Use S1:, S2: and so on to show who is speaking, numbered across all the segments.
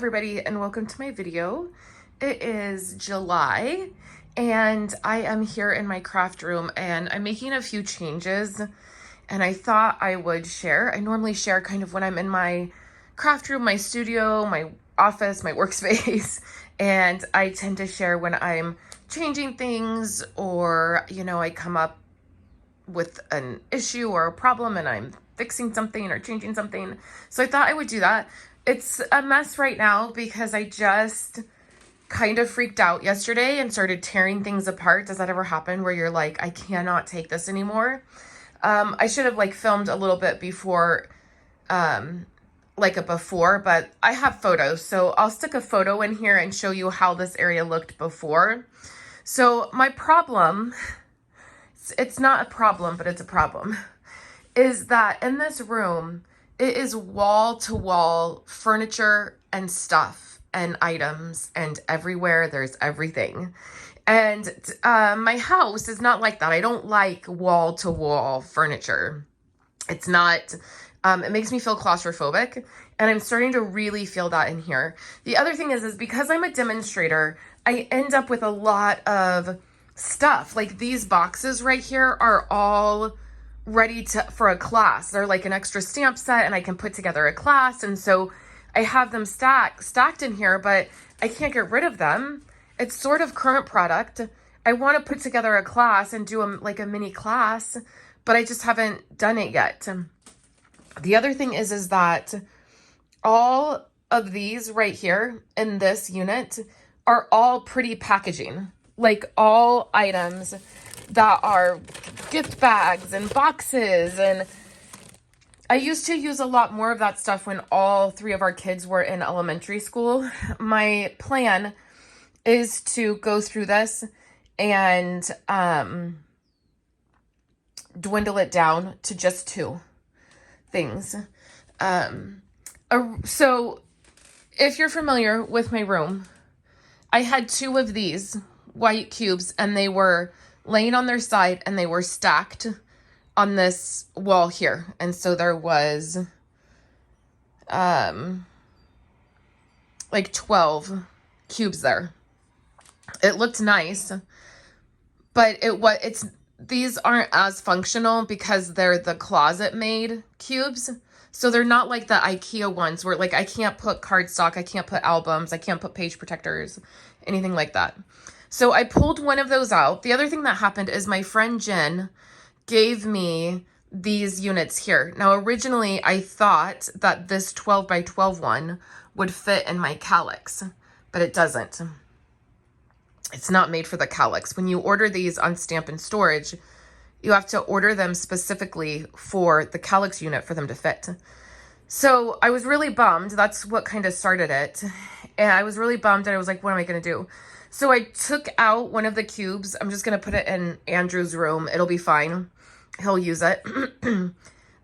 S1: everybody, and welcome to my video. It is July and I am here in my craft room and I'm making a few changes, and I thought I would share. I normally share kind of when I'm in my craft room, my studio, my office, my workspace, and I tend to share when I'm changing things or, you know, I come up with an issue or a problem and I'm fixing something or changing something. So I thought I would do that. It's a mess right now because I just kind of freaked out yesterday and started tearing things apart. Does that ever happen where you're like, I cannot take this anymore? I should have like filmed a little bit before, like a before, but I have photos. So I'll stick a photo in here and show you how this area looked before. So my problem, it's not a problem, but it's a problem, is that in this room, it is wall-to-wall furniture and stuff and items, and everywhere there's everything. And my house is not like that. I don't like wall-to-wall furniture. It's not, it makes me feel claustrophobic, and I'm starting to really feel that in here. The other thing is because I'm a demonstrator, I end up with a lot of stuff. Like these boxes right here are all ready for a class. They're like an extra stamp set and I can put together a class. And so I have them stacked in here, but I can't get rid of them. It's sort of current product. I want to put together a class and do like a mini class, but I just haven't done it yet. The other thing is that all of these right here in this unit are all pretty packaging, like all items that are gift bags and boxes. And I used to use a lot more of that stuff when all three of our kids were in elementary school. My plan is to go through this and dwindle it down to just two things. So if you're familiar with my room, I had two of these white cubes and they were laying on their side and they were stacked on this wall here. And so there was like 12 cubes there. It looked nice, but these aren't as functional because they're the closet made cubes. So they're not like the IKEA ones where like I can't put cardstock, I can't put albums, I can't put page protectors, anything like that. So I pulled one of those out. The other thing that happened is my friend Jen gave me these units here. Now, originally I thought that this 12 by 12 one would fit in my calyx, but it doesn't. It's not made for the calyx. When you order these on Stampin' Storage, you have to order them specifically for the calyx unit for them to fit. So I was really bummed. That's what kind of started it. And I was really bummed and I was like, what am I going to do? So I took out one of the cubes. I'm just going to put it in Andrew's room. It'll be fine. He'll use it.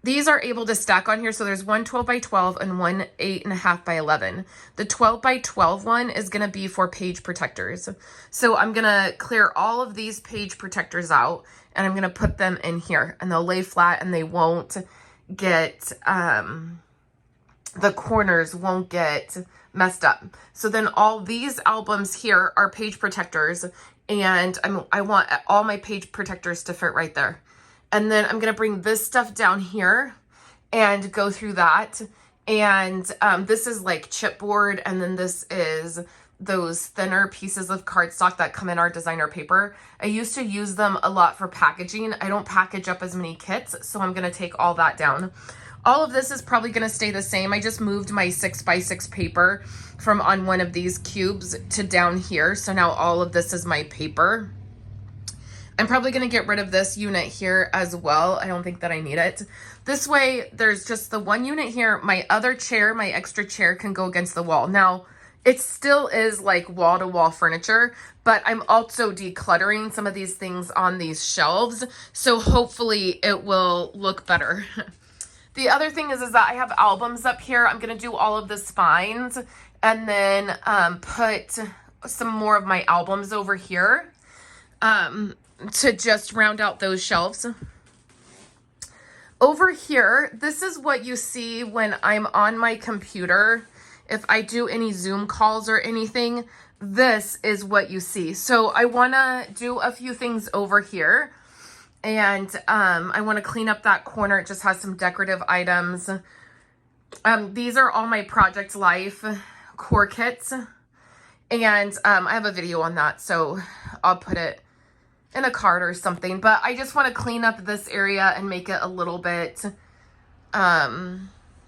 S1: These are able to stack on here. So there's one 12 by 12 and one 8.5 by 11. The 12 by 12 one is going to be for page protectors. So I'm going to clear all of these page protectors out and I'm going to put them in here and they'll lay flat and they won't get, the corners won't get messed up. So then all these albums here are page protectors and I want all my page protectors to fit right there. And then I'm going to bring this stuff down here and go through that. And this is like chipboard. And then this is those thinner pieces of cardstock that come in our designer paper. I used to use them a lot for packaging. I don't package up as many kits, so I'm going to take all that down. All of this is probably going to stay the same. I just moved my 6x6 paper from on one of these cubes to down here. So now all of this is my paper. I'm probably going to get rid of this unit here as well. I don't think that I need it. This way, there's just the one unit here. My other chair, my extra chair, can go against the wall. Now, it still is like wall-to-wall furniture, but I'm also decluttering some of these things on these shelves. So hopefully it will look better. The other thing is that I have albums up here. I'm going to do all of the spines and then put some more of my albums over here to just round out those shelves. Over here, this is what you see when I'm on my computer if I do any Zoom calls or anything, this is what you see. So I want to do a few things over here. And I want to clean up that corner. It just has some decorative items. These are all my Project Life core kits. And I have a video on that, so I'll put it in a card or something. But I just want to clean up this area and make it a little bit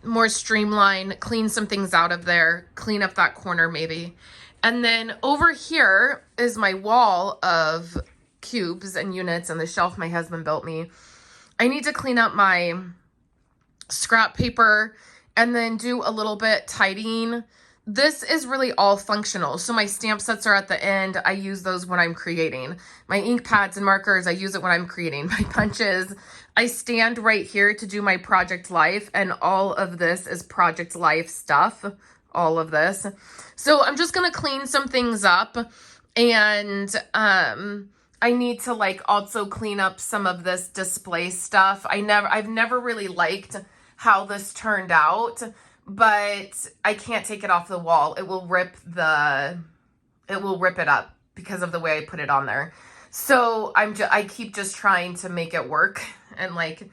S1: more streamlined, clean some things out of there, clean up that corner maybe. And then over here is my wall of cubes and units and the shelf my husband built me. I need to clean up my scrap paper and then do a little bit tidying. This is really all functional. So my stamp sets are at the end. I use those when I'm creating. My ink pads and markers, I use it when I'm creating. My punches, I stand right here to do my Project Life, and all of this is Project Life stuff, all of this. So I'm just going to clean some things up, and I need to like also clean up some of this display stuff. I've never really liked how this turned out, but I can't take it off the wall. It will rip it up because of the way I put it on there. So I keep just trying to make it work and like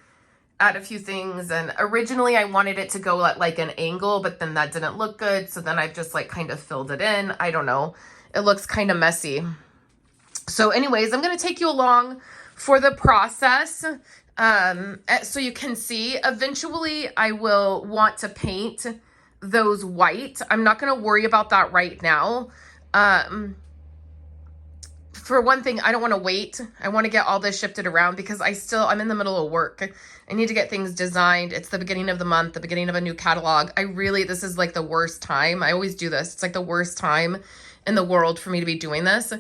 S1: add a few things. And originally I wanted it to go at like an angle, but then that didn't look good. So then I've just like kind of filled it in. I don't know. It looks kind of messy. So anyways, I'm going to take you along for the process. So you can see, eventually I will want to paint those white. I'm not going to worry about that right now. For one thing, I don't want to wait. I want to get all this shifted around because I'm in the middle of work. I need to get things designed. It's the beginning of the month, the beginning of a new catalog. This is like the worst time. I always do this. It's like the worst time in the world for me to be doing this.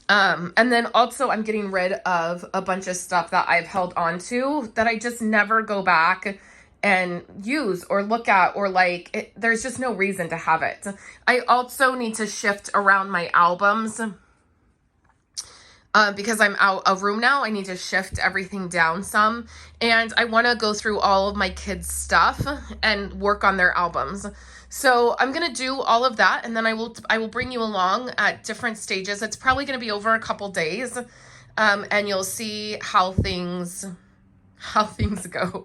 S1: And then also I'm getting rid of a bunch of stuff that I've held on to that I just never go back and use or look at, or like, there's just no reason to have it. I also need to shift around my albums. Because I'm out of room now, I need to shift everything down some. And I want to go through all of my kids' stuff and work on their albums. So I'm going to do all of that, and then I will bring you along at different stages. It's probably going to be over a couple days, and you'll see how things go.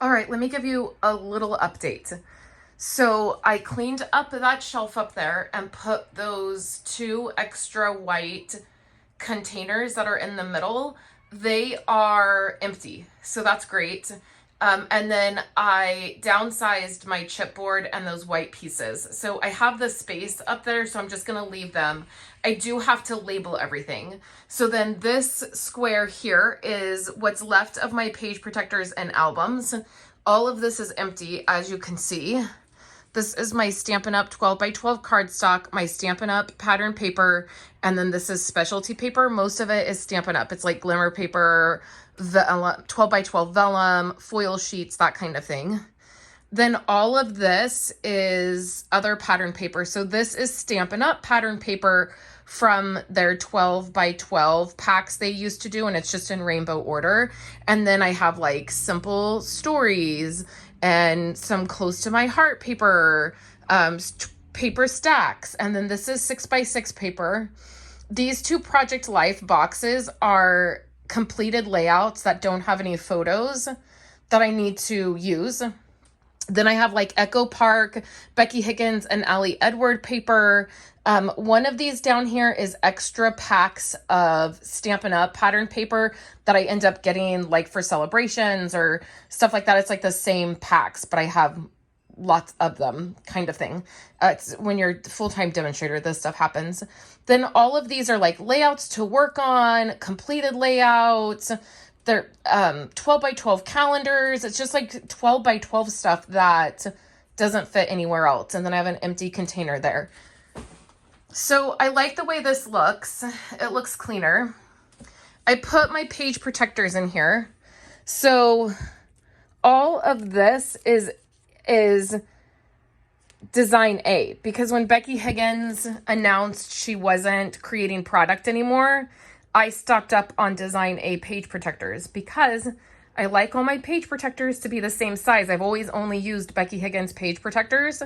S1: All right, let me give you a little update. So I cleaned up that shelf up there and put those 2 extra white containers that are in the middle. They are empty, so that's great. And then I downsized my chipboard and those white pieces. So I have the space up there, so I'm just going to leave them. I do have to label everything. So then this square here is what's left of my page protectors and albums. All of this is empty, as you can see. This is my Stampin' Up 12 by 12 cardstock, my Stampin' Up pattern paper, and then this is specialty paper. Most of it is Stampin' Up. It's like glimmer paper, 12 by 12 vellum, foil sheets, that kind of thing. Then all of this is other pattern paper. So this is Stampin' Up pattern paper from their 12 by 12 packs they used to do, and it's just in rainbow order. And then I have like simple stories and some close to my heart paper, paper stacks. And then this is 6 by 6 paper. These 2 Project Life boxes are completed layouts that don't have any photos that I need to use. Then I have like Echo Park, Becky Higgins, and Allie Edward paper. One of these down here is extra packs of Stampin' Up pattern paper that I end up getting like for celebrations or stuff like that. It's like the same packs, but I have lots of them, kind of thing. It's when you're a full-time demonstrator, this stuff happens. Then all of these are like layouts to work on, completed layouts. They're 12 by 12 calendars. It's just like 12 by 12 stuff that doesn't fit anywhere else. And then I have an empty container there. So I like the way this looks. It looks cleaner. I put my page protectors in here. So all of this is design A, because when Becky Higgins announced she wasn't creating product anymore, I stocked up on design A page protectors because I like all my page protectors to be the same size. I've always only used Becky Higgins page protectors.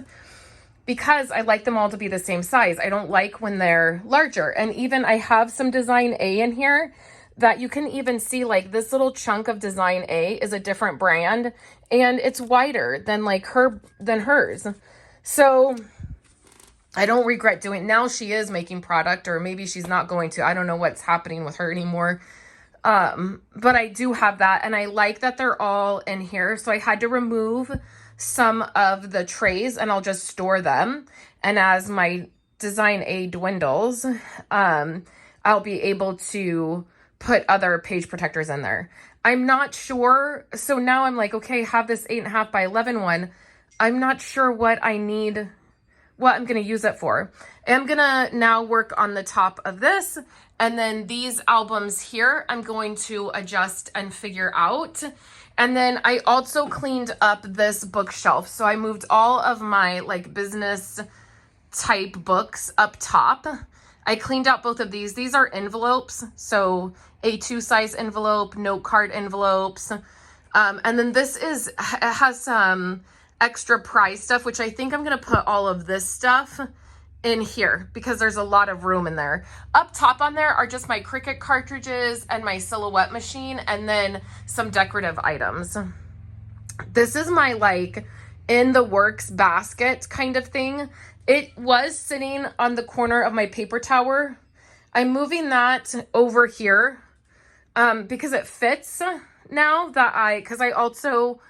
S1: because I like them all to be the same size. I don't like when they're larger. And even I have some design A in here that you can even see, like this little chunk of design A is a different brand and it's wider than like hers. So I don't regret doing. Now she is making product, or maybe she's not going to. I don't know what's happening with her anymore. But I do have that, and I like that they're all in here. So I had to remove some of the trays and I'll just store them. And as my design A dwindles, I'll be able to put other page protectors in there. I'm not sure. So now I'm like, okay, have this 8.5 by 11 one. I'm not sure what I need, what I'm going to use it for. I'm going to now work on the top of this. And then these albums here, I'm going to adjust and figure out. And then I also cleaned up this bookshelf. So I moved all of my like business type books up top. I cleaned out both of these. These are envelopes. So A2 size envelope, note card envelopes. And then this it has some extra prize stuff, which I think I'm going to put all of this stuff in here because there's a lot of room in there. Up top on there are just my Cricut cartridges and my silhouette machine, and then some decorative items. This is my like in the works basket kind of thing. It was sitting on the corner of my paper tower. I'm moving that over here because it fits now that because I also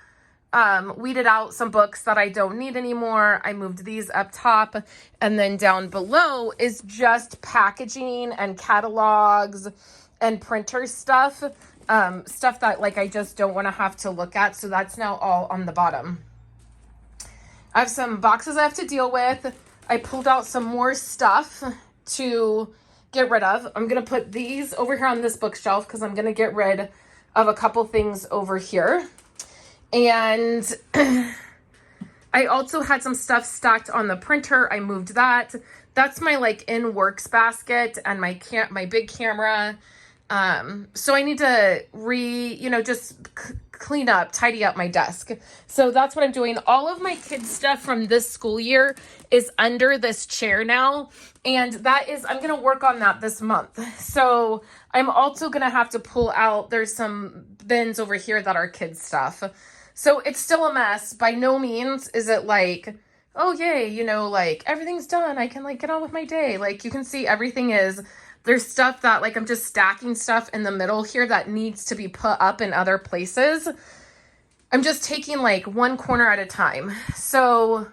S1: weeded out some books that I don't need anymore. I moved these up top, and then down below is just packaging and catalogs and printer stuff, stuff that like I just don't want to have to look at. So that's now all on the bottom. I have some boxes I have to deal with. I pulled out some more stuff to get rid of. I'm going to put these over here on this bookshelf because I'm going to get rid of a couple things over here. And I also had some stuff stacked on the printer. I moved that. That's my like in works basket and my big camera. So I need to just clean up, tidy up my desk. So that's what I'm doing. All of my kids stuff from this school year is under this chair now. And I'm going to work on that this month. So I'm also going to have to pull out, there's some bins over here that are kids stuff. So it's still a mess. By no means is it like, oh yay, like everything's done. I can like get on with my day. Like you can see everything there's stuff that like I'm just stacking stuff in the middle here that needs to be put up in other places. I'm just taking like one corner at a time. So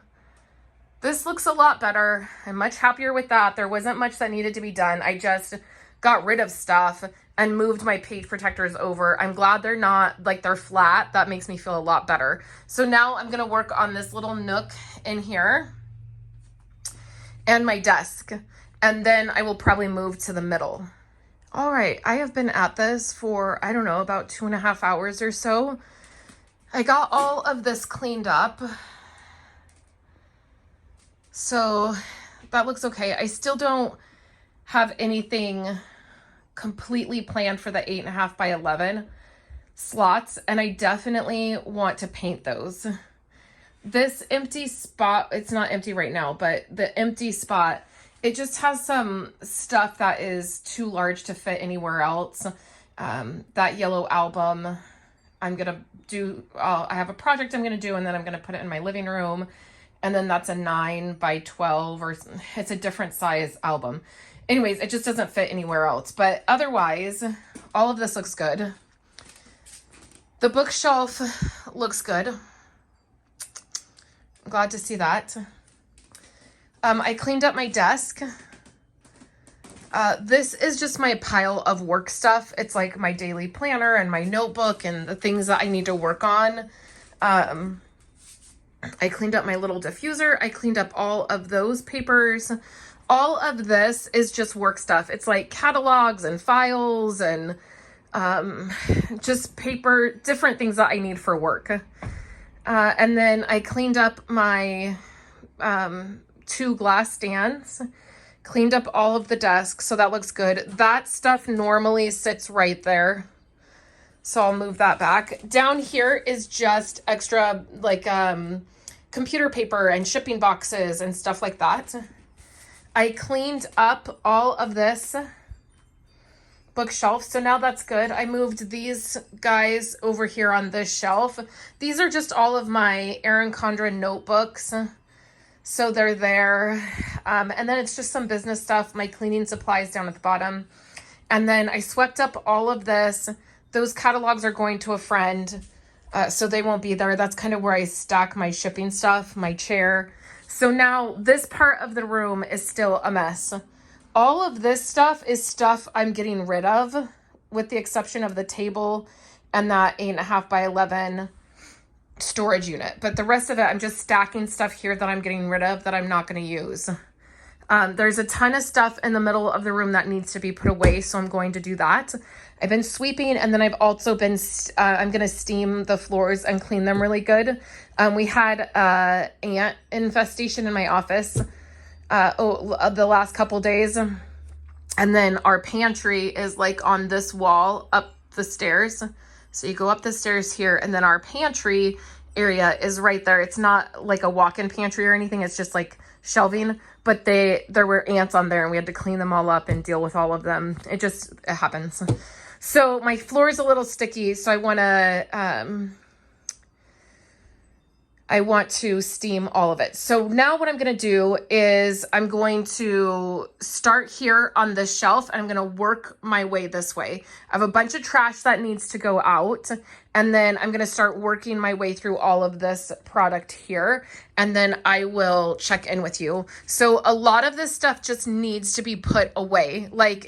S1: this looks a lot better. I'm much happier with that. There wasn't much that needed to be done. I just got rid of stuff and moved my page protectors over. I'm glad they're not like they're flat. That makes me feel a lot better. So now I'm going to work on this little nook in here and my desk. And then I will probably move to the middle. All right. I have been at this for, I don't know, about 2.5 hours or so. I got all of this cleaned up. So that looks okay. I still don't have anything completely planned for the 8.5 by 11 slots, and I definitely want to paint those. This empty spot, it's not empty right now, but the empty spot, it just has some stuff that is too large to fit anywhere else. That yellow album, I'm gonna do, I have a project I'm gonna do, and then I'm gonna put it in my living room, and then that's a 9 by 12, or it's a different size album. Anyways, it just doesn't fit anywhere else. But otherwise, all of this looks good. The bookshelf looks good. I'm glad to see that. I cleaned up my desk. This is just my pile of work stuff. It's like my daily planner and my notebook and the things that I need to work on. I cleaned up my little diffuser. I cleaned up all of those papers. All of this is just work stuff. It's like catalogs and files and just paper, different things that I need for work. And then I cleaned up my 2 glass stands, cleaned up all of the desks, so that looks good. That stuff normally sits right there, so I'll move that back. Down here is just extra like computer paper and shipping boxes and stuff like that. I cleaned up all of this bookshelf, so now that's good. I moved these guys over here on this shelf. These are just all of my Erin Condren notebooks, so they're there. And then it's just some business stuff, my cleaning supplies down at the bottom. And then I swept up all of this. Those catalogs are going to a friend, so they won't be there. That's kind of where I stack my shipping stuff, my chair. So now this part of the room is still a mess. All of this stuff is stuff I'm getting rid of, with the exception of the table and that 8.5 by 11 storage unit. But the rest of it, I'm just stacking stuff here that I'm getting rid of that I'm not going to use. There's a ton of stuff in the middle of the room that needs to be put away, so I'm going to do that. I've been sweeping, and then I've also been, I'm going to steam the floors and clean them really good. We had ant infestation in my office the last couple days. And then our pantry is like on this wall up the stairs. So you go up the stairs here, and then our pantry area is right there. It's not like a walk-in pantry or anything. It's just like shelving, but there were ants on there, and we had to clean them all up and deal with all of them. It happens. So my floor is a little sticky, so I want to steam all of it. So now what I'm going to do is I'm going to start here on this shelf, and I'm going to work my way this way. I have a bunch of trash that needs to go out, and then I'm going to start working my way through all of this product here, and then I will check in with you. So a lot of this stuff just needs to be put away. Like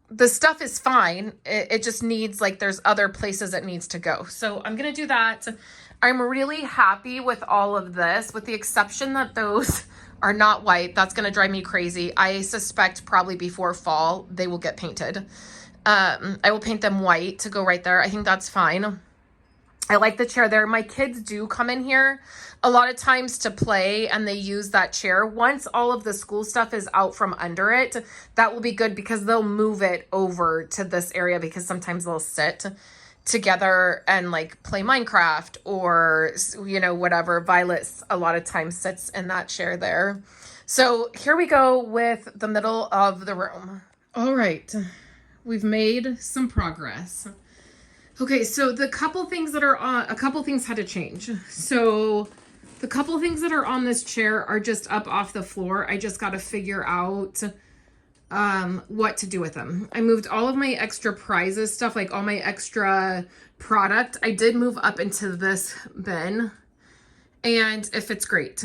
S1: the stuff is fine. It just needs, like, there's other places it needs to go. So I'm going to do that. I'm really happy with all of this, with the exception that those are not white. That's going to drive me crazy. I suspect probably before fall, they will get painted. I will paint them white to go right there. I think that's fine. I like the chair there. My kids do come in here a lot of times to play, and they use that chair. Once all of the school stuff is out from under it, that will be good, because they'll move it over to this area, because sometimes they'll sit together and like play Minecraft or, you know, whatever. Violet a lot of times sits in that chair there. So here we go with the middle of the room. All right, we've made some progress. Okay, so a couple things had to change. So the couple things that are on this chair are just up off the floor. I just got to figure out what to do with them. I moved all of my extra prizes stuff, like all my extra product. I did move up into this bin, and it fits great.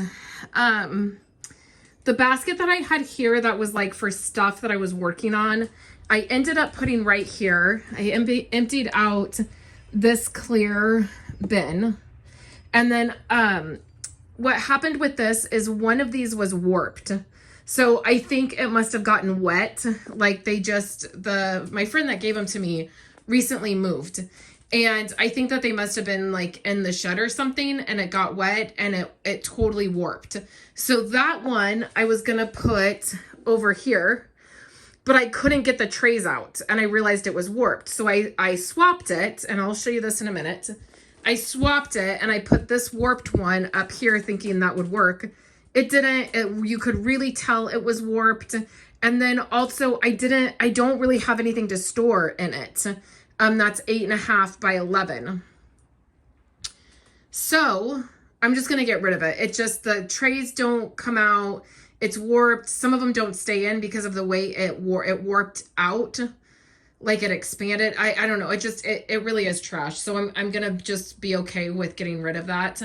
S1: The basket that I had here that was like for stuff that I was working on, I ended up putting right here. I emptied out this clear bin. And then what happened with this is one of these was warped. So I think it must have gotten wet. Like my friend that gave them to me recently moved. And I think that they must have been like in the shed or something, and it got wet and it totally warped. So that one I was gonna put over here, but I couldn't get the trays out, and I realized it was warped. So I swapped it, and I'll show you this in a minute. I swapped it, and I put this warped one up here thinking that would work. It didn't. You could really tell it was warped. And then also I don't really have anything to store in it. That's 8.5 by 11. So I'm just going to get rid of it. It just, the trays don't come out. It's warped. Some of them don't stay in because of the way it warped out, like it expanded. I don't know. It really is trash. So I'm going to just be okay with getting rid of that.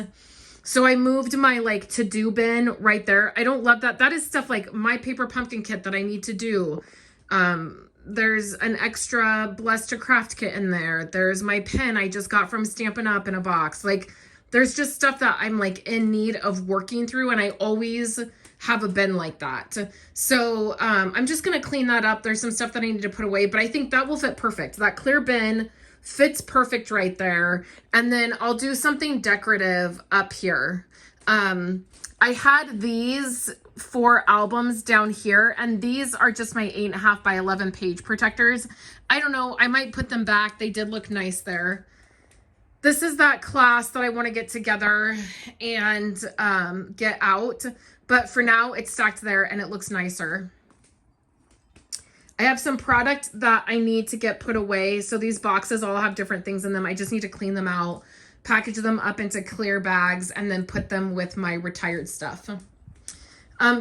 S1: So I moved my like to-do bin right there. I don't love that. That is stuff like my paper pumpkin kit that I need to do. There's an extra Blessed to Craft kit in there. There's my pen I just got from Stampin' Up! In a box. Like, there's just stuff that I'm like in need of working through, and I always have a bin like that. So I'm just gonna clean that up. There's some stuff that I need to put away, but I think that will fit perfect. That clear bin fits perfect right there. And then I'll do something decorative up here. I had these 4 albums down here, and these are just my 8.5 by 11 page protectors. I don't know, I might put them back. They did look nice there. This is that class that I want to get together and get out. But for now, it's stacked there and it looks nicer. I have some product that I need to get put away. So these boxes all have different things in them. I just need to clean them out, package them up into clear bags, and then put them with my retired stuff.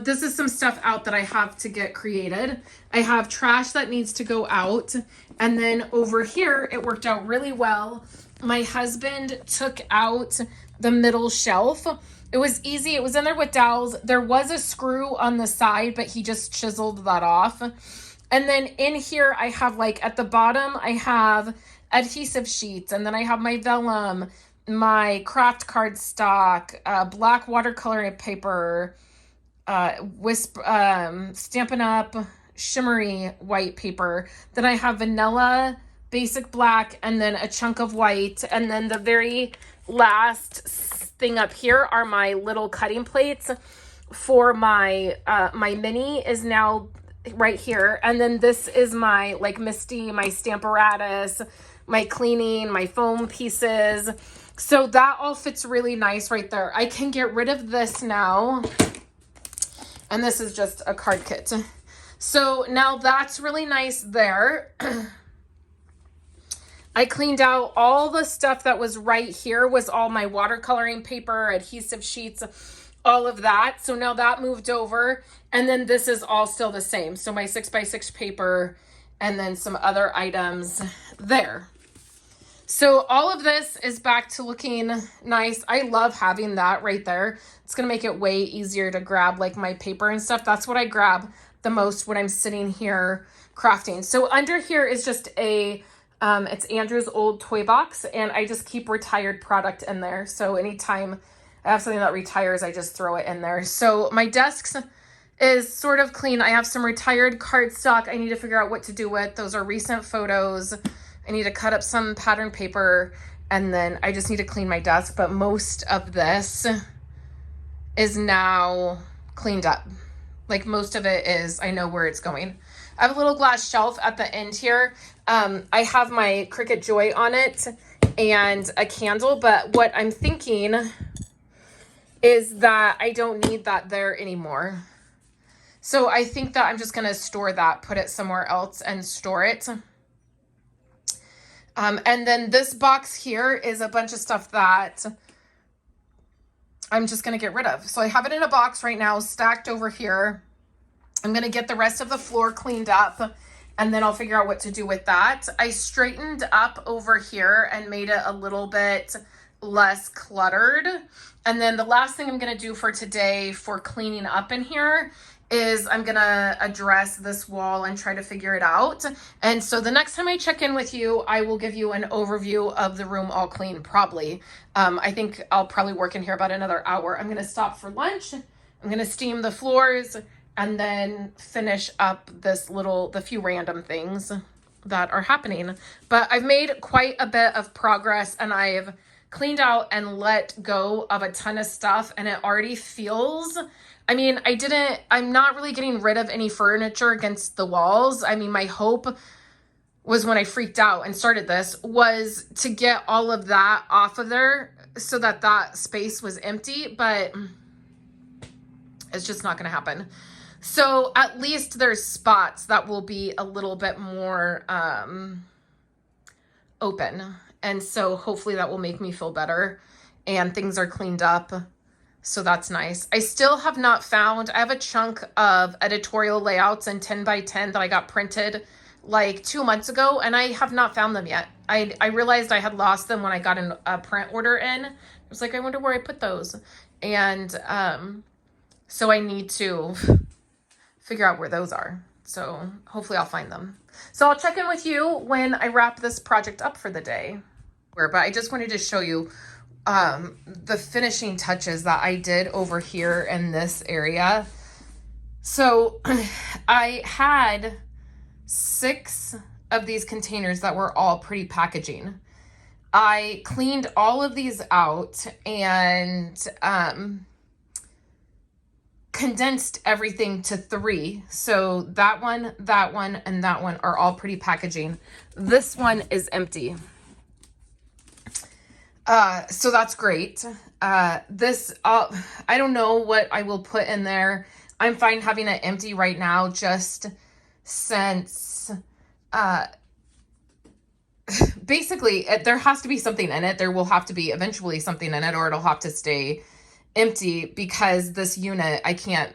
S1: This is some stuff out that I have to get created. I have trash that needs to go out. And then over here, it worked out really well. My husband took out the middle shelf. It was easy. It was in there with dowels. There was a screw on the side, but he just chiseled that off. And then in here, I have like at the bottom, I have adhesive sheets. And then I have my vellum, my craft card stock, black watercolor paper, Stampin' Up! Shimmery white paper. Then I have vanilla, basic black, and then a chunk of white. And then the very last thing up here are my little cutting plates for my my mini is now right here. And then this is my like Misty, my Stamparatus, my cleaning, my foam pieces. So that all fits really nice right there. I can get rid of this now. And this is just a card kit. So now that's really nice there. I cleaned out all the stuff that was right here was all my watercoloring paper, adhesive sheets, all of that. So now that moved over. And then this is all still the same. So my 6x6 paper and then some other items there. So all of this is back to looking nice. I love having that right there. It's going to make it way easier to grab like my paper and stuff. That's what I grab the most when I'm sitting here crafting. So under here is just a, it's Andrew's old toy box, and I just keep retired product in there. So anytime I have something that retires, I just throw it in there. So my desk is sort of clean. I have some retired cardstock I need to figure out what to do with. Those are recent photos. I need to cut up some pattern paper, and then I just need to clean my desk. But most of this is now cleaned up. Like most of it is, I know where it's going. I have a little glass shelf at the end here. I have my Cricut Joy on it and a candle, but what I'm thinking is that I don't need that there anymore. So I think that I'm just gonna store that, put it somewhere else and store it. And then this box here is a bunch of stuff that I'm just going to get rid of. So I have it in a box right now, stacked over here. I'm going to get the rest of the floor cleaned up, and then I'll figure out what to do with that. I straightened up over here and made it a little bit less cluttered. And then the last thing I'm going to do for today for cleaning up in here is I'm going to address this wall and try to figure it out. And so the next time I check in with you, I will give you an overview of the room all clean, probably. I think I'll probably work in here about another hour. I'm going to stop for lunch. I'm going to steam the floors and then finish up the few random things that are happening. But I've made quite a bit of progress, and I've cleaned out and let go of a ton of stuff, and it already feels, I mean, I'm not really getting rid of any furniture against the walls. I mean, my hope was when I freaked out and started this was to get all of that off of there so that that space was empty, but it's just not going to happen. So at least there's spots that will be a little bit more open. And so hopefully that will make me feel better, and things are cleaned up. So that's nice. I still have not found, I have a chunk of editorial layouts in 10 by 10 that I got printed like 2 months ago, and I have not found them yet. I realized I had lost them when I got a print order in. I was like, I wonder where I put those. And so I need to figure out where those are. So hopefully I'll find them. So I'll check in with you when I wrap this project up for the day. But I just wanted to show you the finishing touches that I did over here in this area. So I had 6 of these containers that were all pretty packaging. I cleaned all of these out and condensed everything to 3. So that one, and that one are all pretty packaging. This one is empty. So that's great. This, I don't know what I will put in there. I'm fine having it empty right now, just since, uh, basically there has to be something in it. There will have to be eventually something in it, or it'll have to stay empty, because this unit, I can't,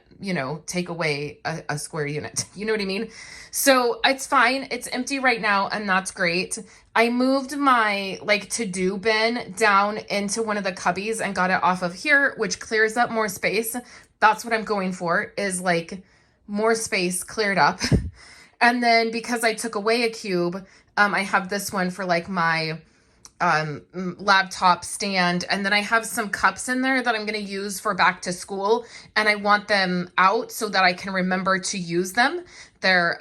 S1: take away a square unit. You know what I mean? So it's fine. It's empty right now, and that's great. I moved my to-do bin down into one of the cubbies and got it off of here, which clears up more space. That's what I'm going for, is more space cleared up. And then because I took away a cube, I have this one for my laptop stand, and then I have some cups in there that I'm going to use for back to school, and I want them out so that I can remember to use them. They're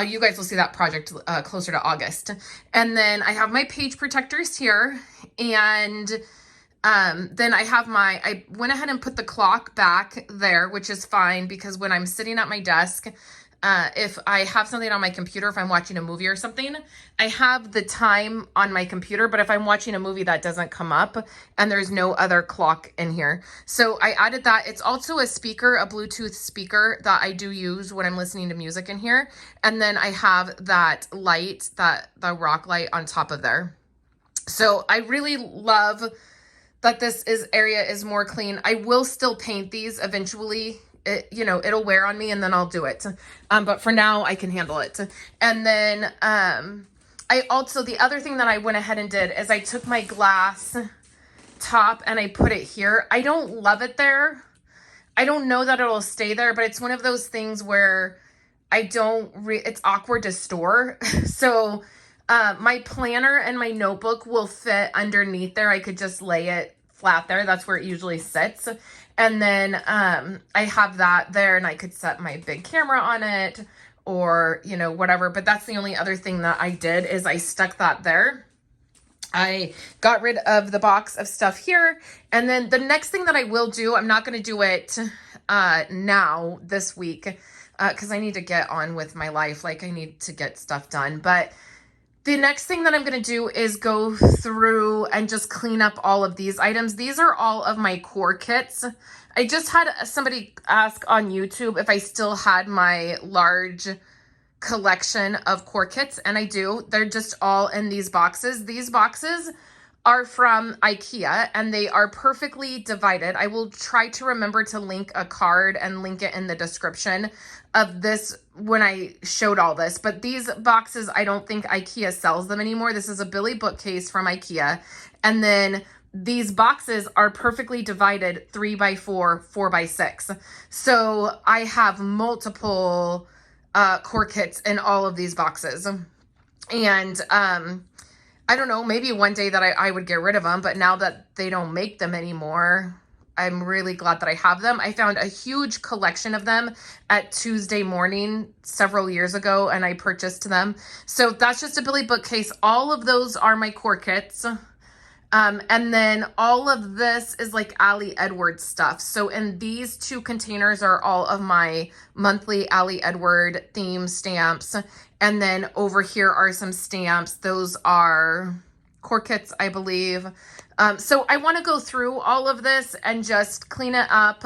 S1: you guys will see that project closer to August. And then I have my page protectors here, and then I went ahead and put the clock back there, which is fine, because when I'm sitting at my desk, if I have something on my computer, if I'm watching a movie or something, I have the time on my computer, but if I'm watching a movie, that doesn't come up, and there's no other clock in here. So I added that. It's also a speaker, a Bluetooth speaker that I do use when I'm listening to music in here. And then I have that light, the rock light on top of there. So I really love that this area is more clean. I will still paint these eventually. It'll wear on me, and then I'll do it. But for now, I can handle it. And then the other thing that I went ahead and did is I took my glass top and I put it here. I don't love it there. I don't know that it'll stay there, but it's one of those things where it's awkward to store. So my planner and my notebook will fit underneath there. I could just lay it flat there. That's where it usually sits. And then I have that there, and I could set my big camera on it, or, whatever. But that's the only other thing that I did, is I stuck that there. I got rid of the box of stuff here. And then the next thing that I will do, I'm not going to do it now this week, because I need to get on with my life. I need to get stuff done. But the next thing that I'm going to do is go through and just clean up all of these items. These are all of my core kits. I just had somebody ask on YouTube if I still had my large collection of core kits, and I do. They're just all in these boxes. These boxes are from IKEA, and they are perfectly divided. I will try to remember to link a card and link it in the description of this when I showed all this. But these boxes, I don't think IKEA sells them anymore. This is a Billy bookcase from IKEA. And then these boxes are perfectly divided 3x4, 4x6. So I have multiple core kits in all of these boxes. And I don't know, maybe one day that I would get rid of them, but now that they don't make them anymore, I'm really glad that I have them. I found a huge collection of them at Tuesday Morning several years ago, and I purchased them. So that's just a Billy bookcase. All of those are my core kits. And then all of this is Ali Edwards stuff. So in these two containers are all of my monthly Ali Edward theme stamps. And then over here are some stamps. Those are core kits, I believe. So I want to go through all of this and just clean it up,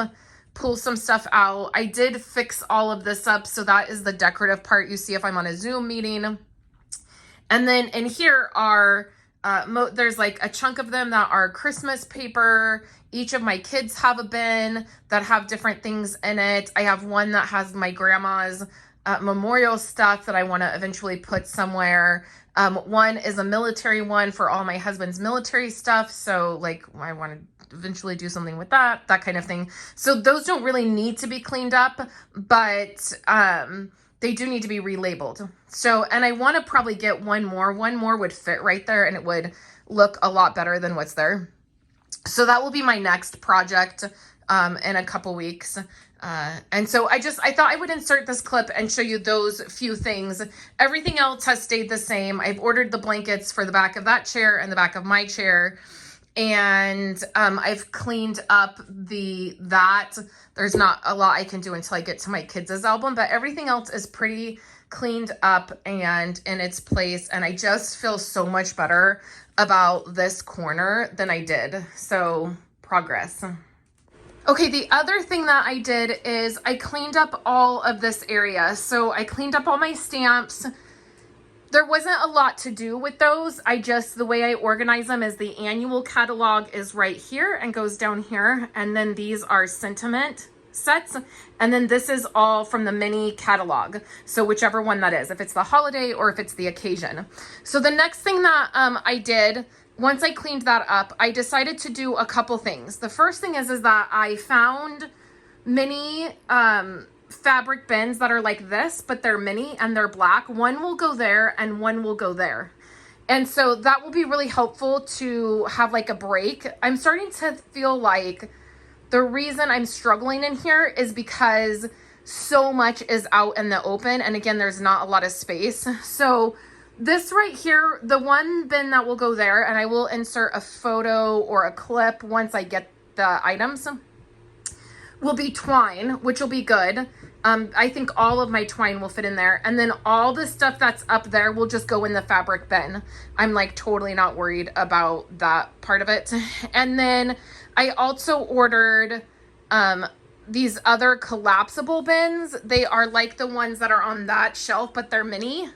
S1: pull some stuff out. I did fix all of this up. So that is the decorative part you see if I'm on a Zoom meeting. And then in here are... there's a chunk of them that are Christmas paper. Each of my kids have a bin that have different things in it. I have one that has my grandma's memorial stuff that I want to eventually put somewhere. One is a military one for all my husband's military stuff. So I want to eventually do something with that kind of thing. So those don't really need to be cleaned up, but they do need to be relabeled. So, and I want to probably get one more. One more would fit right there, and it would look a lot better than what's there. So that will be my next project in a couple weeks. And so I thought I would insert this clip and show you those few things. Everything else has stayed the same. I've ordered the blankets for the back of that chair and the back of my chair. And I've cleaned up that. There's not a lot I can do until I get to my kids' album, but everything else is pretty cleaned up and in its place. And I just feel so much better about this corner than I did. So progress. Okay, the other thing that I did is I cleaned up all of this area. So I cleaned up all my stamps. There wasn't a lot to do with those. The way I organize them is the annual catalog is right here and goes down here. And then these are sentiment sets. And then this is all from the mini catalog. So whichever one that is, if it's the holiday or if it's the occasion. So the next thing that I did, once I cleaned that up, I decided to do a couple things. The first thing is that I found mini fabric bins that are like this, but they're mini and they're black. One will go there and one will go there. And so that will be really helpful to have like a break. I'm starting to feel like the reason I'm struggling in here is because so much is out in the open. And again, there's not a lot of space. So this right here, the one bin that will go there, and I will insert a photo or a clip once I get the items, will be twine, which will be good. I think all of my twine will fit in there. And then all the stuff that's up there will just go in the fabric bin. I'm like totally not worried about that part of it. And then I also ordered these other collapsible bins. They are like the ones that are on that shelf, but they're mini.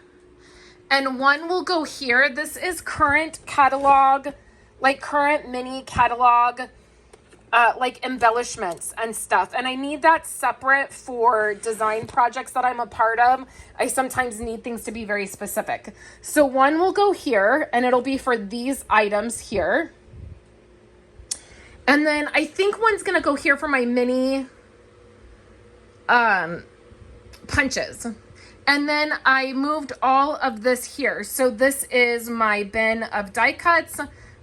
S1: And one will go here. This is current catalog, like current mini catalog, like embellishments and stuff. And I need that separate for design projects that I'm a part of. I sometimes need things to be very specific. So one will go here and it'll be for these items here. And then I think one's gonna go here for my mini punches. And then I moved all of this here. So this is my bin of die cuts.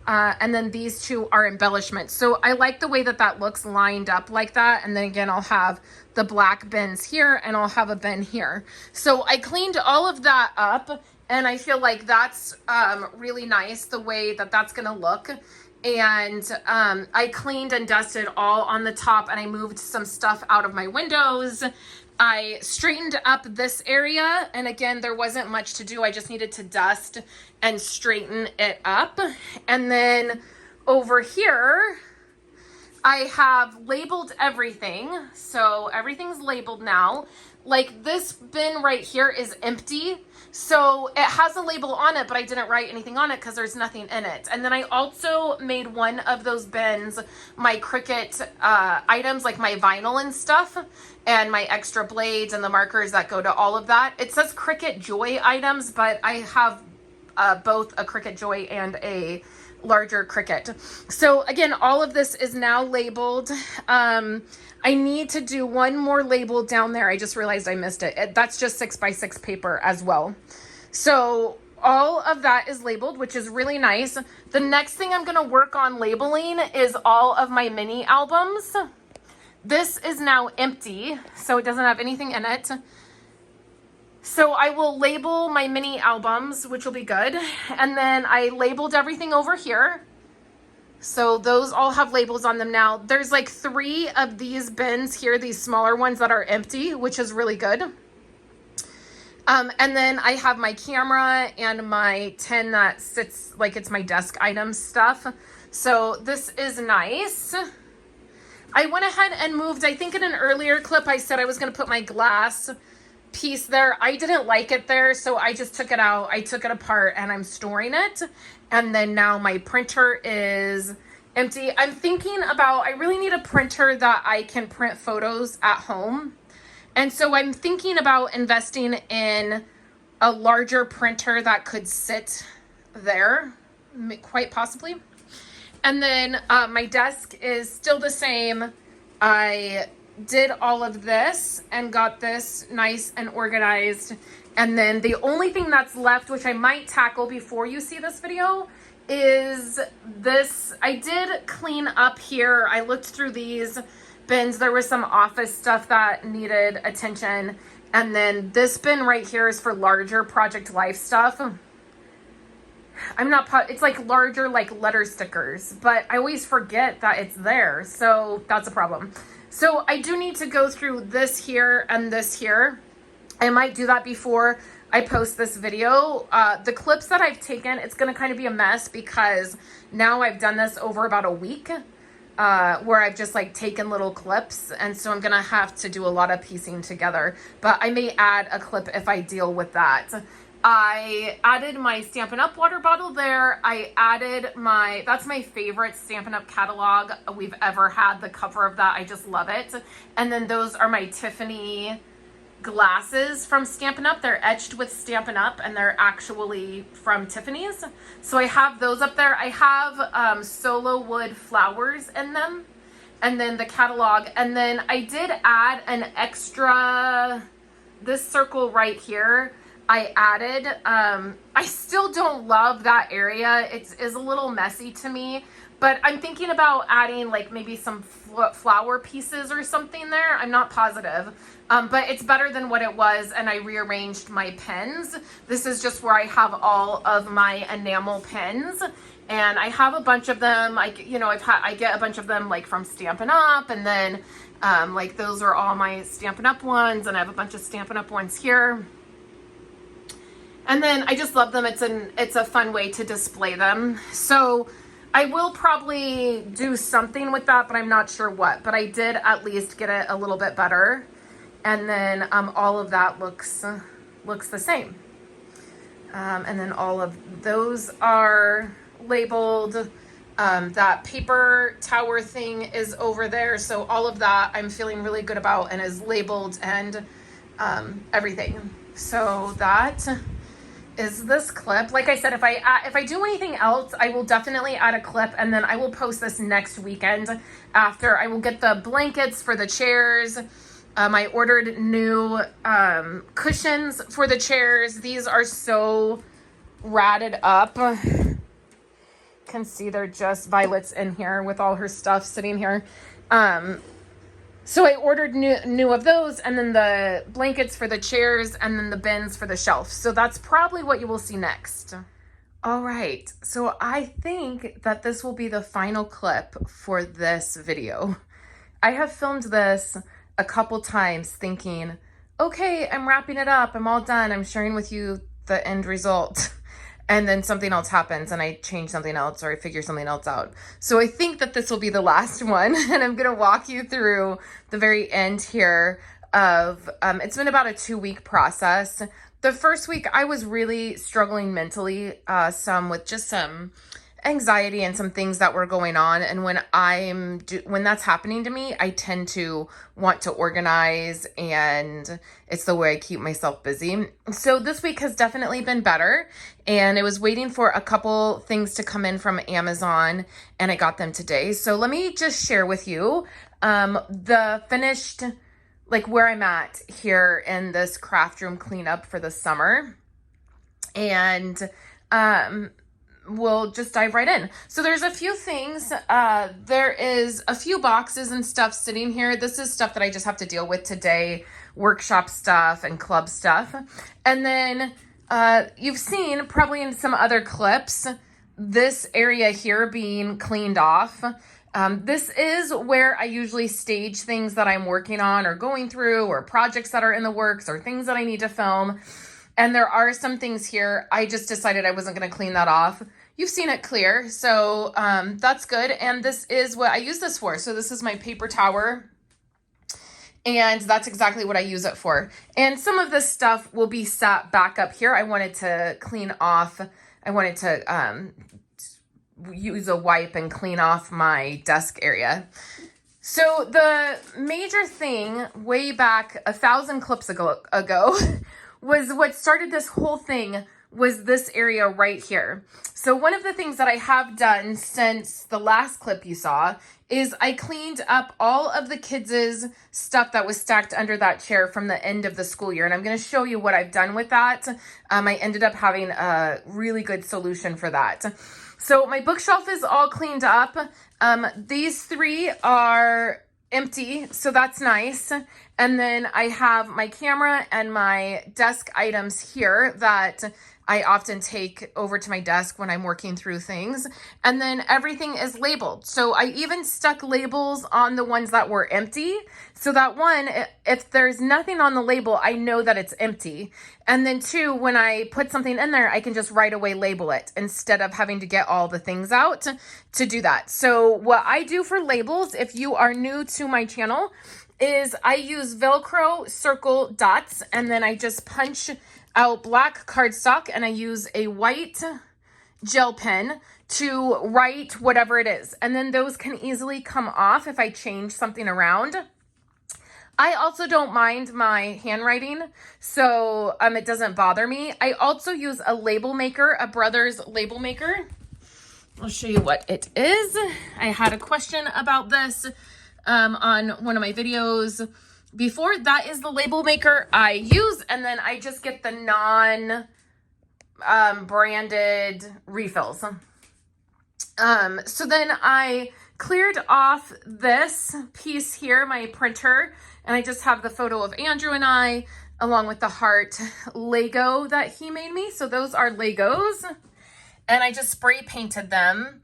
S1: And then these two are embellishments. So I like the way that that looks lined up like that. And then again, I'll have the black bins here and I'll have a bin here. So I cleaned all of that up and I feel like that's really nice the way that that's gonna look. And I cleaned and dusted all on the top and I moved some stuff out of my windows. I straightened up this area, and again, there wasn't much to do. I just needed to dust and straighten it up. And then over here, I have labeled everything. So everything's labeled now. Like this bin right here is empty. So it has a label on it, but I didn't write anything on it because there's nothing in it. And then I also made one of those bins my Cricut items, like my vinyl and stuff, and my extra blades and the markers that go to all of that. It says Cricut Joy items, but I have both a Cricut Joy and a larger Cricut. So again, all of this is now labeled. I need to do one more label down there. I just realized I missed it. That's just 6x6 paper as well. So all of that is labeled, which is really nice. The next thing I'm going to work on labeling is all of my mini albums. This is now empty, so it doesn't have anything in it. So I will label my mini albums, which will be good. And then I labeled everything over here. So those all have labels on them now. There's like 3 of these bins here, these smaller ones that are empty, which is really good. And then I have my camera and my tin that sits like it's my desk item stuff. So this is nice. I went ahead and moved, I think in an earlier clip, I said I was going to put my glass piece there. I didn't like it there, so I just took it out. I took it apart and I'm storing it. And then now my printer is empty. I'm thinking about, I really need a printer that I can print photos at home. And so I'm thinking about investing in a larger printer that could sit there, quite possibly. And then my desk is still the same. I did all of this and got this nice and organized. And then the only thing that's left, which I might tackle before you see this video, is this. I did clean up here. I looked through these bins. There was some office stuff that needed attention. And then this bin right here is for larger project life stuff. It's like larger, like letter stickers, but I always forget that it's there. So that's a problem. So I do need to go through this here and this here. I might do that before I post this video. The clips that I've taken, it's going to kind of be a mess because now I've done this over about a week where I've just like taken little clips. And so I'm going to have to do a lot of piecing together, but I may add a clip if I deal with that. I added my Stampin' Up! Water bottle there. I added that's my favorite Stampin' Up! Catalog we've ever had. The cover of that, I just love it. And then those are my Tiffany glasses from Stampin' Up! They're etched with Stampin' Up! And they're actually from Tiffany's. So I have those up there. I have solo wood flowers in them. And then the catalog. And then I did add an extra, this circle right here. I added, I still don't love that area. It is a little messy to me, but I'm thinking about adding like maybe some flower pieces or something there. I'm not positive, but it's better than what it was. And I rearranged my pens. This is just where I have all of my enamel pens. And I have a bunch of them. I get a bunch of them like from Stampin' Up! And then like those are all my Stampin' Up! Ones. And I have a bunch of Stampin' Up! Ones here. And then I just love them. It's a fun way to display them. So I will probably do something with that, but I'm not sure what. But I did at least get it a little bit better. And then all of that looks the same. And then all of those are labeled. That paper tower thing is over there. So all of that I'm feeling really good about and is labeled and everything. So that is this clip. Like I said, if I do anything else, I will definitely add a clip, and then I will post this next weekend after. I will get the blankets for the chairs. I ordered new cushions for the chairs. These are so ratted up. You can see they're just Violet's in here with all her stuff sitting here. So I ordered new of those, and then the blankets for the chairs, and then the bins for the shelf. So that's probably what you will see next. All right, so I think that this will be the final clip for this video. I have filmed this a couple times thinking, okay, I'm wrapping it up. I'm all done. I'm sharing with you the end result. And then something else happens and I change something else or I figure something else out. So I think that this will be the last one. And I'm going to walk you through the very end here of, it's been about a 2-week process. The first week I was really struggling mentally, with just some anxiety and some things that were going on. And when that's happening to me, I tend to want to organize, and it's the way I keep myself busy. So this week has definitely been better, and I was waiting for a couple things to come in from Amazon, and I got them today. So let me just share with you the finished, like where I'm at here in this craft room cleanup for the summer. And we'll just dive right in. So there's a few things. There is a few boxes and stuff sitting here. This is stuff that I just have to deal with today, workshop stuff and club stuff. And then you've seen probably in some other clips, this area here being cleaned off. This is where I usually stage things that I'm working on or going through, or projects that are in the works, or things that I need to film. And there are some things here. I just decided I wasn't going to clean that off. You've seen it clear, so that's good. And this is what I use this for. So this is my paper tower, and that's exactly what I use it for. And some of this stuff will be sat back up here. I wanted to clean off. I wanted to use a wipe and clean off my desk area. So the major thing way back 1,000 clips ago was what started this whole thing was this area right here. So one of the things that I have done since the last clip you saw is I cleaned up all of the kids' stuff that was stacked under that chair from the end of the school year. And I'm going to show you what I've done with that. I ended up having a really good solution for that. So my bookshelf is all cleaned up. These 3 are empty, so that's nice. And then I have my camera and my desk items here that I often take over to my desk when I'm working through things. And then everything is labeled. So I even stuck labels on the ones that were empty. So that one, if there's nothing on the label, I know that it's empty. And then two, when I put something in there, I can just right away label it instead of having to get all the things out to do that. So what I do for labels, if you are new to my channel, is I use Velcro circle dots, and then I just punch out black cardstock, and I use a white gel pen to write whatever it is. And then those can easily come off if I change something around. I also don't mind my handwriting, so it doesn't bother me. I also use a label maker, a Brothers label maker. I'll show you what it is. I had a question about this on one of my videos before. That is the label maker I use, and then I just get the non-branded refills. So then I cleared off this piece here, my printer, and I just have the photo of Andrew and I, along with the heart Lego that he made me. So those are Legos, and I just spray painted them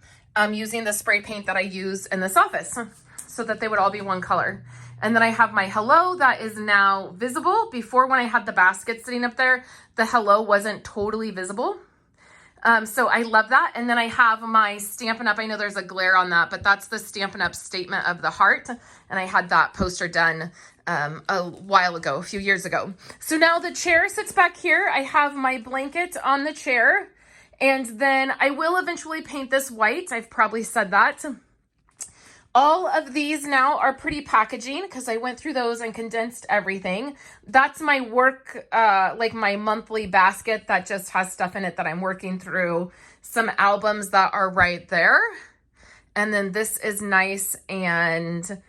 S1: using the spray paint that I use in this office so that they would all be one color. And then I have my hello that is now visible. Before, when I had the basket sitting up there, the hello wasn't totally visible. So I love that. And then I have my Stampin' Up. I know there's a glare on that, but that's the Stampin' Up statement of the heart. And I had that poster done a while ago, a few years ago. So now the chair sits back here. I have my blanket on the chair. And then I will eventually paint this white. I've probably said that. All of these now are pretty packaging because I went through those and condensed everything. That's my work, like my monthly basket that just has stuff in it that I'm working through. Some albums that are right there. And then this is nice and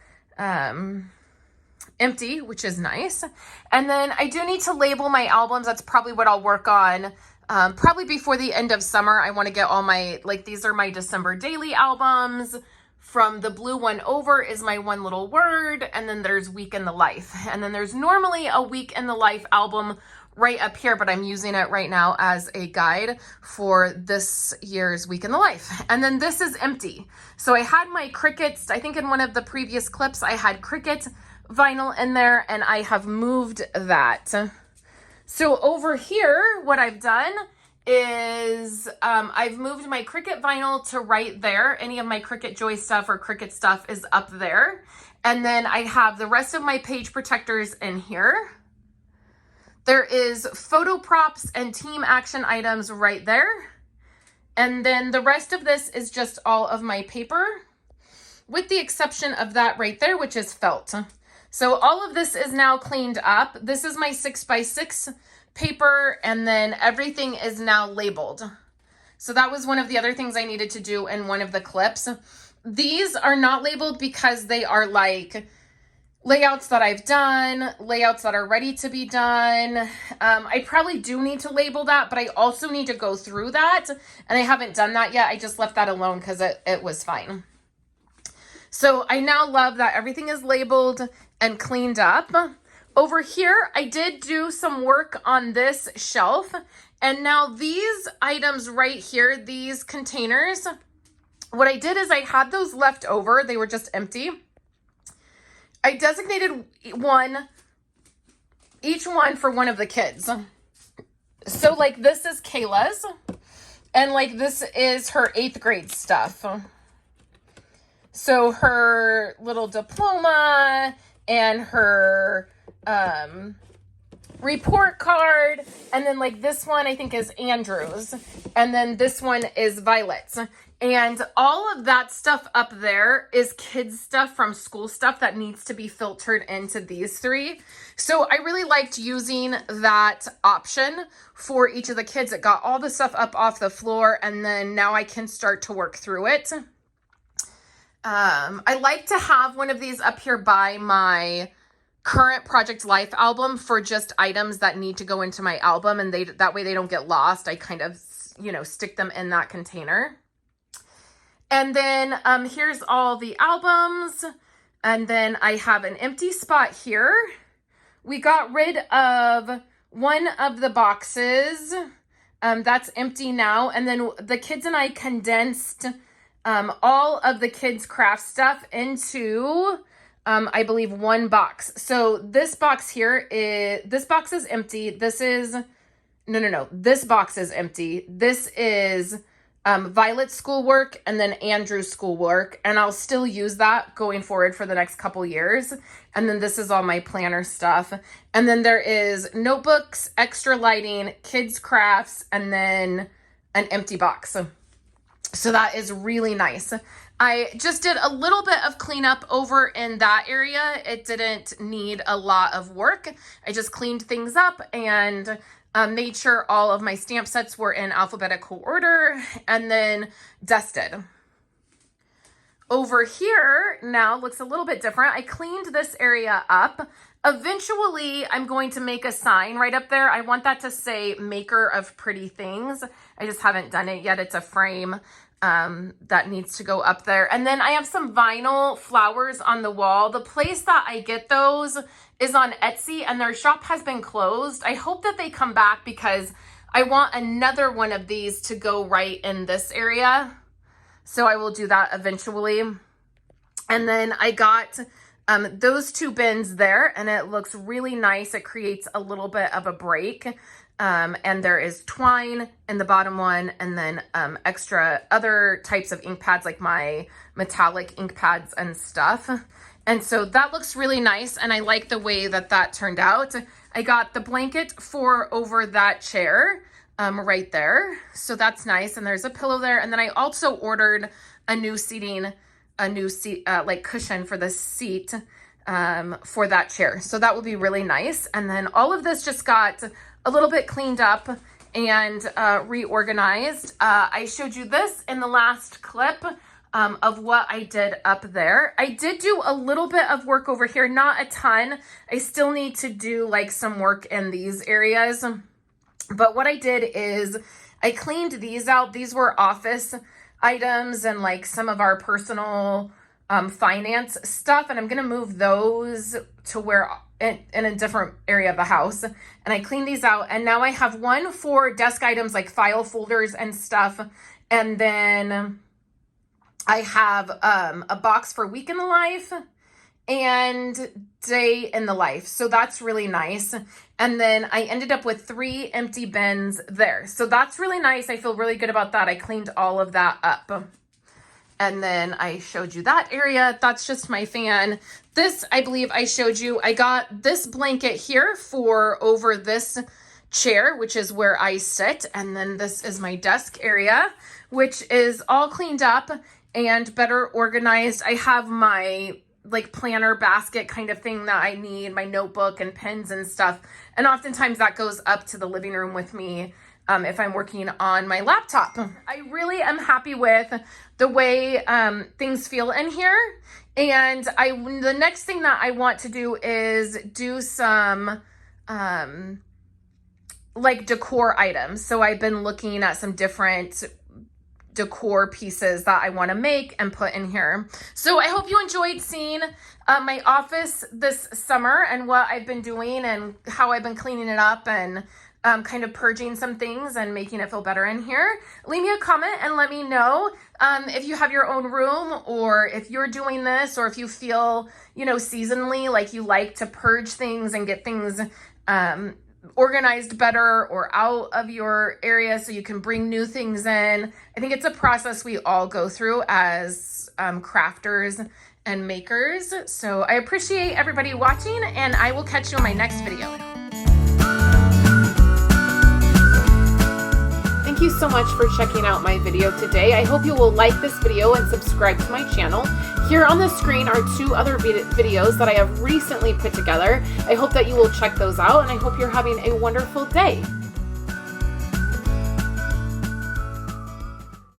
S1: empty, which is nice. And then I do need to label my albums. That's probably what I'll work on. Probably before the end of summer. I want to get all my, like, these are my December daily albums. From the blue one over is my one little word, and then there's week in the life. And then there's normally a week in the life album right up here, but I'm using it right now as a guide for this year's week in the life. And then this is empty. So I had my Cricuts, I think in one of the previous clips, I had Cricut vinyl in there, and I have moved that. So over here, what I've done is I've moved my Cricut vinyl to right there. Any of my Cricut Joy stuff or Cricut stuff is up there. And then I have the rest of my page protectors in here. There is photo props and team action items right there. And then the rest of this is just all of my paper, with the exception of that right there, which is felt. So all of this is now cleaned up. This is my 6x6 paper, and then everything is now labeled. So that was one of the other things I needed to do in one of the clips. These are not labeled because they are like layouts that I've done, layouts that are ready to be done. I probably do need to label that, but I also need to go through that, and I haven't done that yet. I just left that alone because it was fine. So I now love that everything is labeled and cleaned up. Over here, I did do some work on this shelf, and now these items right here, these containers, what I did is I had those left over. They were just empty. I designated each one for one of the kids. So like this is Kayla's, and like this is her 8th grade stuff. So her little diploma and her report card, and then like this one I think is Andrew's, and then this one is Violet's. And all of that stuff up there is kids stuff from school stuff that needs to be filtered into these three. So I really liked using that option for each of the kids. It got all the stuff up off the floor, and then now I can start to work through it. I like to have one of these up here by my current Project Life album for just items that need to go into my album, and that way they don't get lost. I kind of, you know, stick them in that container. And then here's all the albums, and then I have an empty spot here, we got rid of one of the boxes. That's empty now. And then the kids and I condensed all of the kids' craft stuff into, I believe, one box. So this box here this box is empty. This is, no. This box is empty. This is Violet's schoolwork and then Andrew's schoolwork. And I'll still use that going forward for the next couple years. And then this is all my planner stuff. And then there is notebooks, extra lighting, kids' crafts, and then an empty box. So that is really nice. I just did a little bit of cleanup over in that area. It didn't need a lot of work. I just cleaned things up and made sure all of my stamp sets were in alphabetical order and then dusted. Over here now looks a little bit different. I cleaned this area up. Eventually, I'm going to make a sign right up there. I want that to say maker of pretty things. I just haven't done it yet. It's a frame that needs to go up there. And then I have some vinyl flowers on the wall. The place that I get those is on Etsy and their shop has been closed. I hope that they come back because I want another one of these to go right in this area. So I will do that eventually. And then I got those two bins there and it looks really nice. It creates a little bit of a break. And there is twine in the bottom one and then extra other types of ink pads like my metallic ink pads and stuff. And so that looks really nice and I like the way that that turned out. I got the blanket for over that chair right there. So that's nice. And there's a pillow there. And then I also ordered a new seat, like cushion for the seat for that chair. So that will be really nice. And then all of this just got a little bit cleaned up and reorganized. I showed you this in the last clip of what I did up there. I did do a little bit of work over here, not a ton. I still need to do like some work in these areas. But what I did is I cleaned these out. These were office items and like some of our personal finance stuff. And I'm going to move those to where in a different area of the house. And I cleaned these out. And now I have one for desk items like file folders and stuff. And then I have a box for week in the life and day in the life. So that's really nice. And then I ended up with 3 empty bins there. So that's really nice. I feel really good about that. I cleaned all of that up. And then I showed you that area. That's just my fan. This, I believe I showed you. I got this blanket here for over this chair, which is where I sit. And then this is my desk area, which is all cleaned up and better organized. I have my like planner basket kind of thing that I need, my notebook and pens and stuff. And oftentimes that goes up to the living room with me if I'm working on my laptop. I really am happy with the way things feel in here. And the next thing that I want to do is do some like decor items. So I've been looking at some different decor pieces that I want to make and put in here. So I hope you enjoyed seeing my office this summer and what I've been doing and how I've been cleaning it up and kind of purging some things and making it feel better in here. Leave me a comment and let me know if you have your own room or if you're doing this or if you feel, you know, seasonally like you like to purge things and get things organized better or out of your area so you can bring new things in. I think it's a process we all go through as crafters and makers. So I appreciate everybody watching and I will catch you in my next video. Thank you so much for checking out my video today. I hope you will like this video and subscribe to my channel. Here on the screen are 2 other videos that I have recently put together. I hope that you will check those out and I hope you're having a wonderful day.